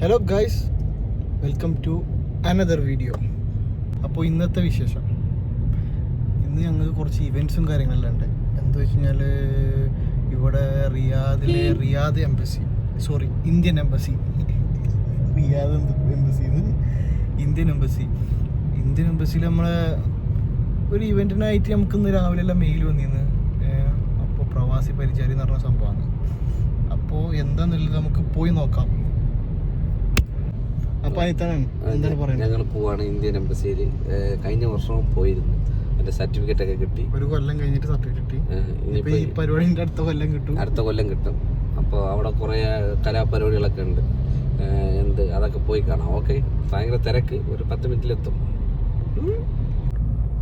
Hello guys, welcome to another video. അപ്പോൾ ഇന്നത്തെ വിശേഷം, ഇന്ന് ഞങ്ങൾക്ക് കുറച്ച് ഇവൻറ്റ്സും കാര്യങ്ങളെല്ലാം ഉണ്ട്. എന്താ വെച്ച് കഴിഞ്ഞാൽ ഇവിടെ റിയാദിലെ ഇന്ത്യൻ എംബസി ഇന്ത്യൻ എംബസിയിൽ നമ്മളെ ഒരു ഇവൻറ്റിനായിട്ട് നമുക്കിന്ന് രാവിലെ എല്ലാം മെയിൽ വന്നിരുന്നു. അപ്പോൾ പ്രവാസി പരിചാരി എന്ന് പറഞ്ഞ സംഭവമാണ്. അപ്പോൾ എന്താണെന്നുള്ളത് നമുക്ക് പോയി നോക്കാം. ഞങ്ങൾ പോവാണ് ഇന്ത്യൻ എംബസിയിൽ. കഴിഞ്ഞ വർഷം പോയിരുന്നു, എൻ്റെ സർട്ടിഫിക്കറ്റ് ഒക്കെ കിട്ടി. ഒരു കൊല്ലം കഴിഞ്ഞിട്ട് സർട്ടിഫിക്കറ്റ് കിട്ടി. ഈ പരിപാടിൻ്റെ അടുത്ത കൊല്ലം കിട്ടും. അപ്പോൾ അവിടെ കുറേ കലാപരിപാടികളൊക്കെ ഉണ്ട്. അതൊക്കെ പോയി കാണാം. ഓക്കെ, ഭയങ്കര തിരക്ക്, ഒരു 10 മിനിറ്റിലെത്തും.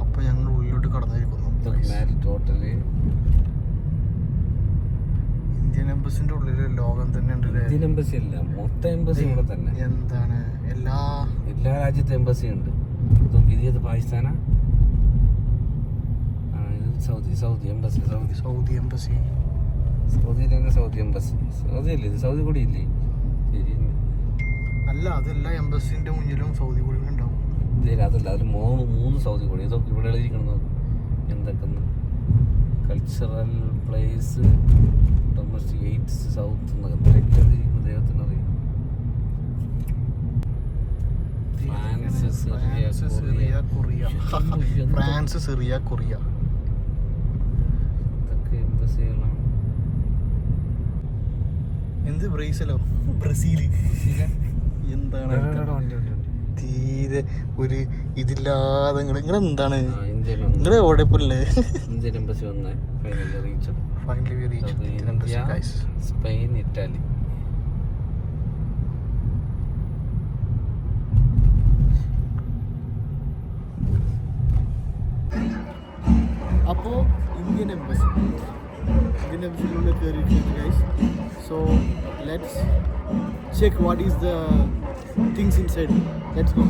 അപ്പോൾ ഞങ്ങൾ ഉള്ളിലോട്ട് കടന്നിരിക്കുന്നു. ടോട്ടല് ഇന്ത്യൻ എംബസിന്റെ ഉള്ളില് ലോകം തന്നെ ഉണ്ടല്ലേ. ഇന്ത്യൻ എംബസി അല്ല, മൊത്തം എംബസി ഇവിടെ തന്നെ. എന്താണ് എല്ലാ രാജ്യത്തെ എംബസി ഉണ്ട്. ഇത് പാകിസ്ഥാനാ, സൗദി എംബസി. സൗദിയിലെ സൗദി എംബസി. സൗദി അല്ലേ ഇത്? സൗദി കൂടി ഇല്ലേ? അല്ല, അതെല്ലാ എംബസിന്റെ മുന്നിലും സൗദി കൂടി ഉണ്ടാവും. അതല്ല, അതിൽ 3 സൗദി കൂടി. ഇതൊക്കെ ഇവിടെ എഴുതിയിരിക്കണം എന്തൊക്കെ cultural place, domestic AIDS, south എന്നൊക്കെ ദൈവത്തിനറിയാം. ഫ്രാൻസ്, സിറിയ, കൊറിയ, ഇതൊക്കെ എംബസികളാണ്. എന്ത് ബ്രസീല് എന്താണ് തീരെ ഒരു ഇതില്ലാതെ നിങ്ങളെന്താണ് നിങ്ങളെ എവിടെ പോലെ ഇന്ത്യൻ എംബസി വന്നേ. സ്പെയിൻ, ഇറ്റാലി. അപ്പോൾ ഇന്ത്യൻ എംബസിയിലൂടെ കയറിയിട്ടുണ്ട് guys. So let's check what is the things inside. Let's go.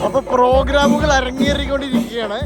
അപ്പോൾ പ്രോഗ്രാമുകൾ അരങ്ങേറിക്കൊണ്ടിരിക്കുകയാണ്.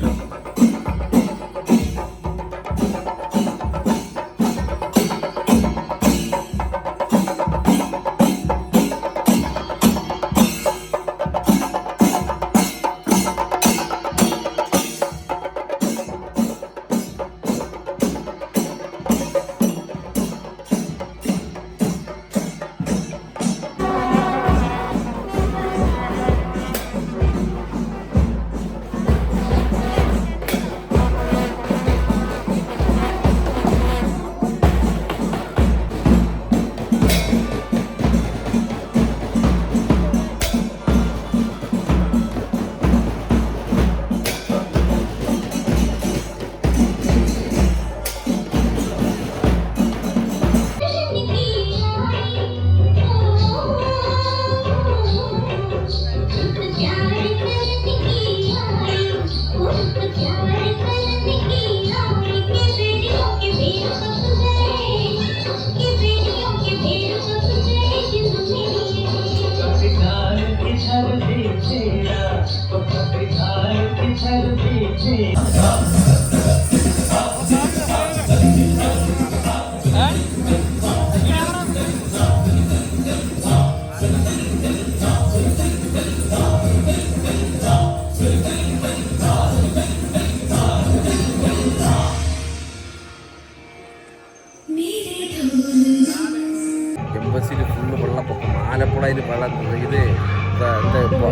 എംബസിയിൽ ഫുള്ള് വെള്ളപ്പൊക്കം. ആലപ്പുഴയിൽ വെള്ളം. ഇത്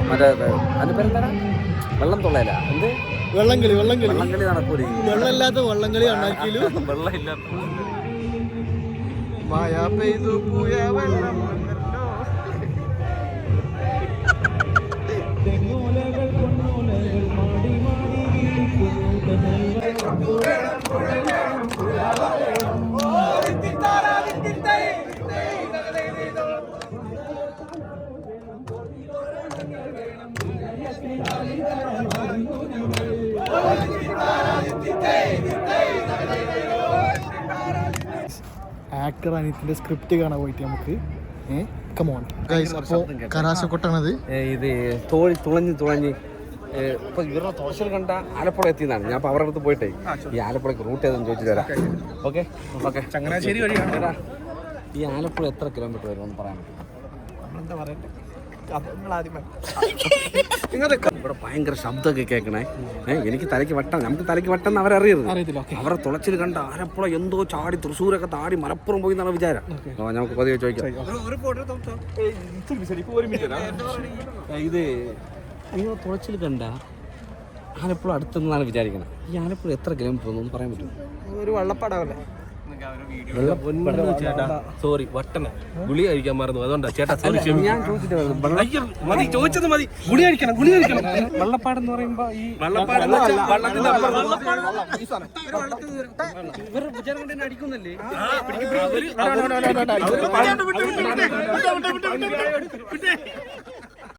മറ്റേ അതിൻ്റെ പേരെന്താണ്? വെള്ളം തൊള്ളയില. എന്ത് വള്ളംകളി നടക്കൂലേ? വെള്ളമില്ലാത്ത വള്ളംകളി ഉണ്ടാക്കിയാലും വെള്ളമില്ലാത്ത മഴ പെയ്തു പോയ വെള്ളം. ആക്ടർ അനിയത്തിന്റെ സ്ക്രിപ്റ്റ് കാണാൻ പോയിട്ട് നമുക്ക് കമോൺ ഗൈസ്. അപ്പോൾ കരാസക്കൊട്ടാണത്. ഇത് തുളഞ്ഞ് ഇപ്പൊ ഇവരുടെ തുളശ്ശൽ കണ്ട ആലപ്പുഴ എത്തിയെന്നാണ്. ഞാൻ അവരുടെ അടുത്ത് പോയിട്ടേ ഈ ആലപ്പുഴക്ക് റൂട്ട് ഏതെന്ന് ചോദിച്ചിട്ട് വരാം. ഓക്കെ, ചങ്ങനാശ്ശേരി വഴി ഈ ആലപ്പുഴ എത്ര കിലോമീറ്റർ വരുമെന്ന് പറയാൻ പറ്റും? നമ്മളെന്താ പറയട്ടെ, ഇവിടെ ഭയങ്കര ശബ്ദമൊക്കെ കേൾക്കണേ. എനിക്ക് തലയ്ക്ക് വട്ടം, നമുക്ക് തലയ്ക്ക് വട്ടം അവരറിയരുത്. അവരെ തുളച്ചിൽ കണ്ട ആലപ്പുഴ എന്തോ ചാടി തൃശ്ശൂരൊക്കെ താടി മലപ്പുറം പോയി എന്നാണ് വിചാരം. നമുക്ക് പതിയെ ചോദിക്കാം. ഇത് നിങ്ങൾ തുളച്ചിൽ കണ്ട ആലപ്പുഴ അടുത്തെന്നാണ് വിചാരിക്കണം. ഈ ആലപ്പുഴ എത്ര കിലോമീറ്റർ ഒന്നും പറയാൻ പറ്റും? ഒരു വള്ളപ്പാടാവല്ലേ? സോറി, വട്ടന ഗുളി കഴിക്കാൻ മറന്നു, അതുകൊണ്ടാ ചേട്ടാ. ഞാൻ ചോദിച്ചത് മതി. ഗുളി കഴിക്കണം. വെള്ളപ്പാടെന്ന് പറയുമ്പോ ഈ ഇവർ വിചാരം കൊണ്ട് തന്നെ അടിക്കുന്നല്ലേ?